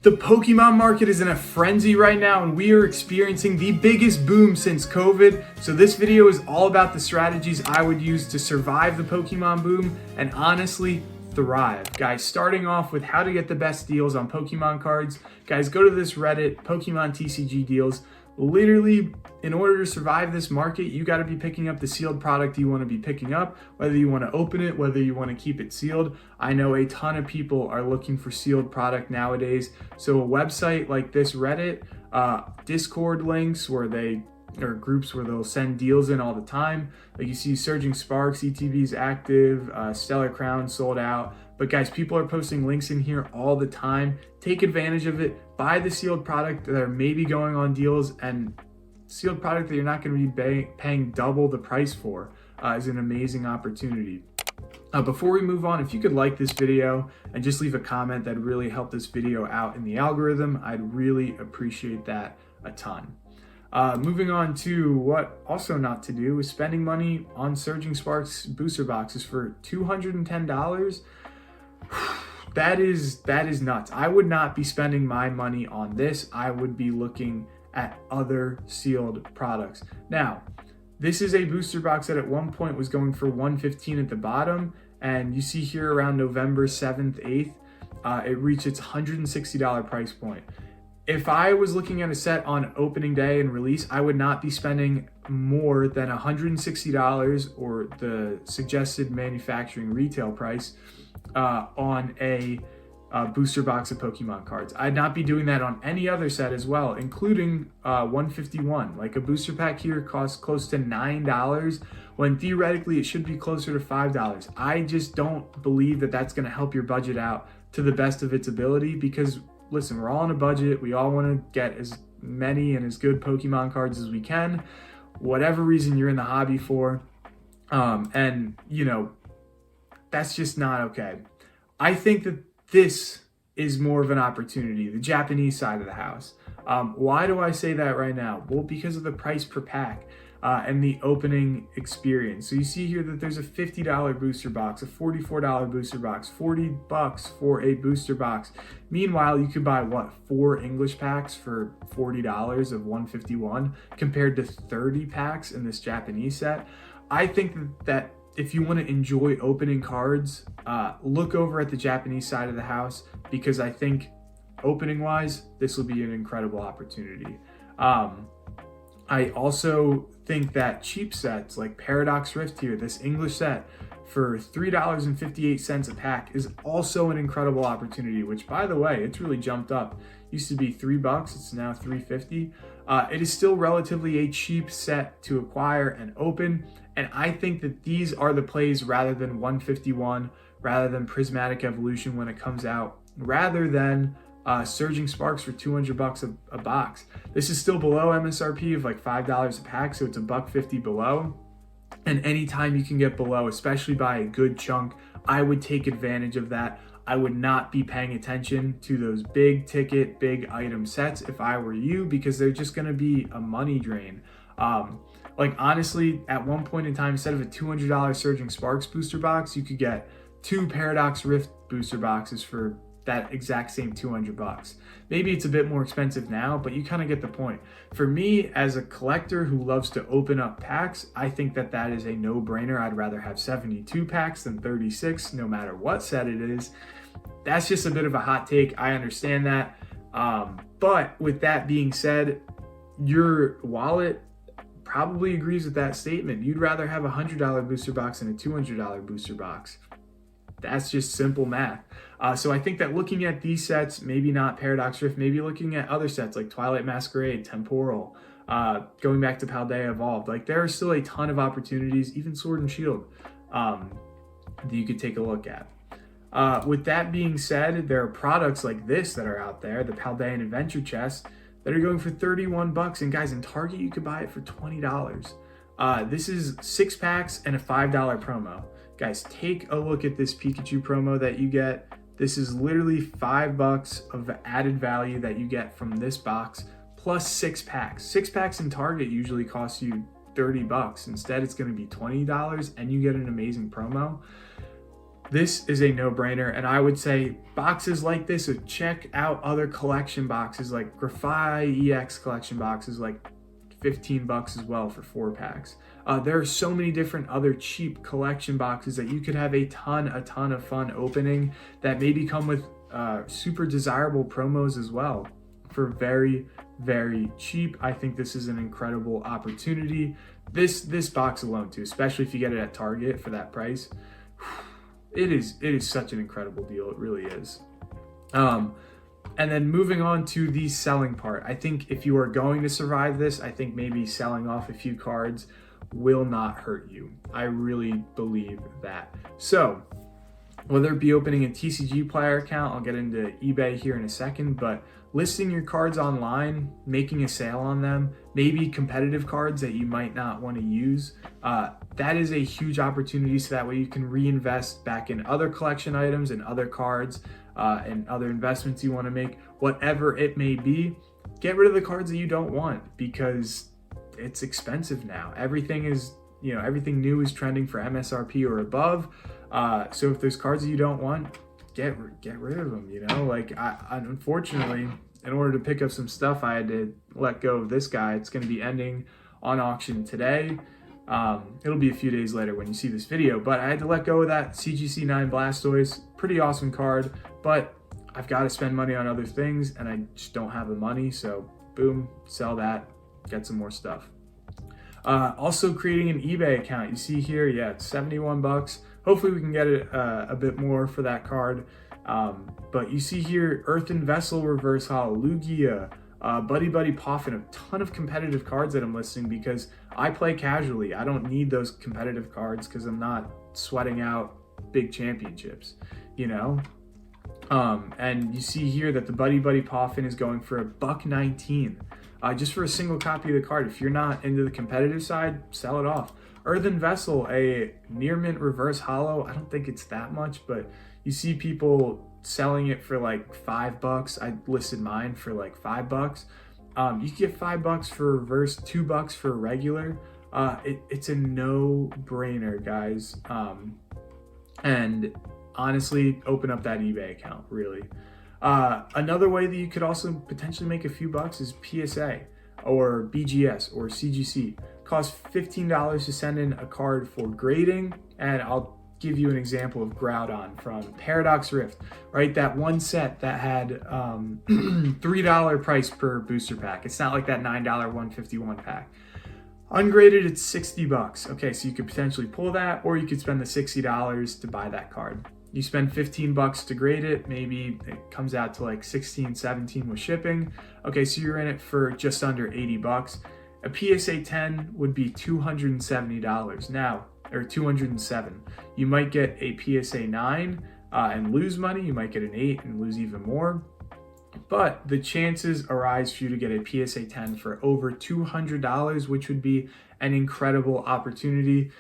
The Pokemon market is in a frenzy right now, and we are experiencing the biggest boom since COVID. So this video is all about the strategies I would use to survive the Pokemon boom and honestly thrive. Guys, starting off with how to get the best deals on Pokemon cards. Guys, go to this Reddit, Pokemon TCG deals. Literally, in order to survive this market, you got to be picking up the sealed product you want to be picking up, whether you want to open it, whether you want to keep it sealed. I know a ton of people are looking for sealed product nowadays. So a website like this Reddit, Discord links or groups where they'll send deals in all the time. Like you see Surging Sparks, ETB's active, Stellar Crown sold out. But guys, people are posting links in here all the time. Take advantage of it. Buy the sealed product that are maybe going on deals, and sealed product that you're not going to be paying double the price for is an amazing opportunity. Before we move on, if you could like this video and just leave a comment, that'd really help this video out in the algorithm. I'd really appreciate that a ton. Moving on to what also not to do is spending money on Surging Sparks booster boxes for $210. That is nuts. I would not be spending my money on this. I would be looking at other sealed products. Now, this is a booster box that at one point was going for $115 at the bottom, and you see here around November 7th, 8th, it reached its $160 price point. If I was looking at a set on opening day and release, I would not be spending more than $160 or the suggested manufacturing retail price on a booster box of Pokemon cards. I'd not be doing that on any other set as well, including 151. Like a booster pack here costs close to $9 when theoretically it should be closer to $5. I just don't believe that that's going to help your budget out to the best of its ability, because listen, we're all on a budget. We all want to get as many and as good Pokemon cards as we can, whatever reason you're in the hobby for. And you know, that's just not okay. I think that this is more of an opportunity, the Japanese side of the house. Why do I say that right now? Well, because of the price per pack and the opening experience. So you see here that there's a $50 booster box, a $44 booster box, $40 for a booster box. Meanwhile, you could buy what, 4 English packs for $40 of 151 compared to 30 packs in this Japanese set. I think that if you want to enjoy opening cards, look over at the Japanese side of the house, because I think opening wise, this will be an incredible opportunity. I also think that cheap sets like Paradox Rift here, this English set for $3.58 a pack, is also an incredible opportunity, which by the way, it's really jumped up. Used to be $3, it's now $3.50. It is still relatively a cheap set to acquire and open. And I think that these are the plays rather than 151, rather than Prismatic Evolution when it comes out, rather than Surging Sparks for $200 a box. This is still below MSRP of like $5 a pack, so it's $1.50 below. And anytime you can get below, especially by a good chunk, I would take advantage of that. I would not be paying attention to those big ticket, big item sets if I were you, because they're just going to be a money drain. Like honestly, at one point in time, instead of a $200 Surging Sparks booster box, you could get 2 Paradox Rift booster boxes for that exact same $200. Maybe it's a bit more expensive now, but you kind of get the point. For me, as a collector who loves to open up packs, I think that that is a no-brainer. I'd rather have 72 packs than 36, no matter what set it is. That's just a bit of a hot take. I understand that. But with that being said, your wallet probably agrees with that statement. You'd rather have a $100 booster box than a $200 booster box. That's just simple math. So I think that looking at these sets, maybe not Paradox Rift, maybe looking at other sets like Twilight Masquerade, Temporal, going back to Paldea Evolved, like there are still a ton of opportunities, even Sword and Shield, that you could take a look at. With that being said, there are products like this that are out there, the Paldean Adventure Chest, that are going for $31. And guys, in Target, you could buy it for $20. This is 6 packs and a $5 promo. Guys, take a look at this Pikachu promo that you get. This is literally $5 of added value that you get from this box, plus 6 packs. 6 packs in Target usually cost you $30. Instead, it's going to be $20, and you get an amazing promo. this is a no-brainer, and I would say boxes like this, so check out other collection boxes like Graphi EX collection boxes, like 15 bucks as well for 4 packs. There are so many different other cheap collection boxes that you could have a ton of fun opening that maybe come with super desirable promos as well for very, very cheap. I think this is an incredible opportunity. This box alone too, especially if you get it at Target for that price, it is such an incredible deal. It really is. And then moving on to the selling part, I think if you are going to survive this, I think maybe selling off a few cards will not hurt you. I really believe that. So whether it be opening a TCG player account, I'll get into eBay here in a second, but listing your cards online, making a sale on them, maybe competitive cards that you might not want to use, that is a huge opportunity, so that way you can reinvest back in other collection items and other cards and other investments you want to make, whatever it may be. Get rid of the cards that you don't want because it's expensive now. Everything is, everything new is trending for MSRP or above. So if there's cards that you don't want, get rid of them. Like I unfortunately, in order to pick up some stuff, I had to let go of this guy. It's going to be ending on auction today. It'll be a few days later when you see this video, but I had to let go of that CGC9 Blastoise. Pretty awesome card, but I've got to spend money on other things and I just don't have the money. So boom, sell that, get some more stuff. Also creating an eBay account. You see here, yeah, it's 71 bucks. Hopefully we can get it a bit more for that card. But you see here, Earthen Vessel Reverse Holo, Lugia, Buddy Poffin, a ton of competitive cards that I'm listing because I play casually. I don't need those competitive cards because I'm not sweating out big championships, and you see here that the Buddy Poffin is going for $1.19 just for a single copy of the card. If you're not into the competitive side, sell it off. Earthen Vessel, a near mint reverse holo. I don't think it's that much, but you see people selling it for like $5. I listed mine for like $5. You can get $5 for reverse, $2 for regular. It's a no-brainer, guys. And honestly, open up that eBay account, really. Another way that you could also potentially make a few bucks is PSA or BGS or CGC. Costs $15 to send in a card for grading, and I'll give you an example of Groudon from Paradox Rift, right? That one set that had $3 price per booster pack. It's not like that $9 151 pack. Ungraded, it's 60 bucks. Okay, so you could potentially pull that, or you could spend the $60 to buy that card. You spend 15 bucks to grade it, maybe it comes out to like 16, 17 with shipping. Okay, so you're in it for just under 80 bucks. A PSA 10 would be $270 now, or 207. You might get a PSA 9 and lose money. You might get an 8 and lose even more. But the chances arise for you to get a PSA 10 for over $200, which would be an incredible opportunity,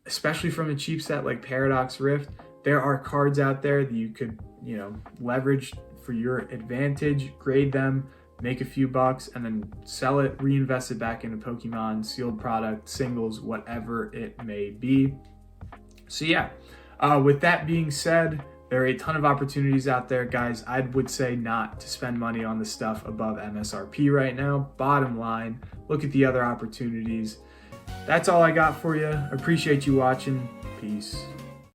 especially from a cheap set like Paradox Rift. There are cards out there that you could, leverage for your advantage, grade them, make a few bucks, and then sell it, reinvest it back into Pokemon, sealed product, singles, whatever it may be. So yeah, with that being said, there are a ton of opportunities out there, guys. I would say not to spend money on the stuff above MSRP right now. Bottom line, look at the other opportunities. That's all I got for you. Appreciate you watching. Peace.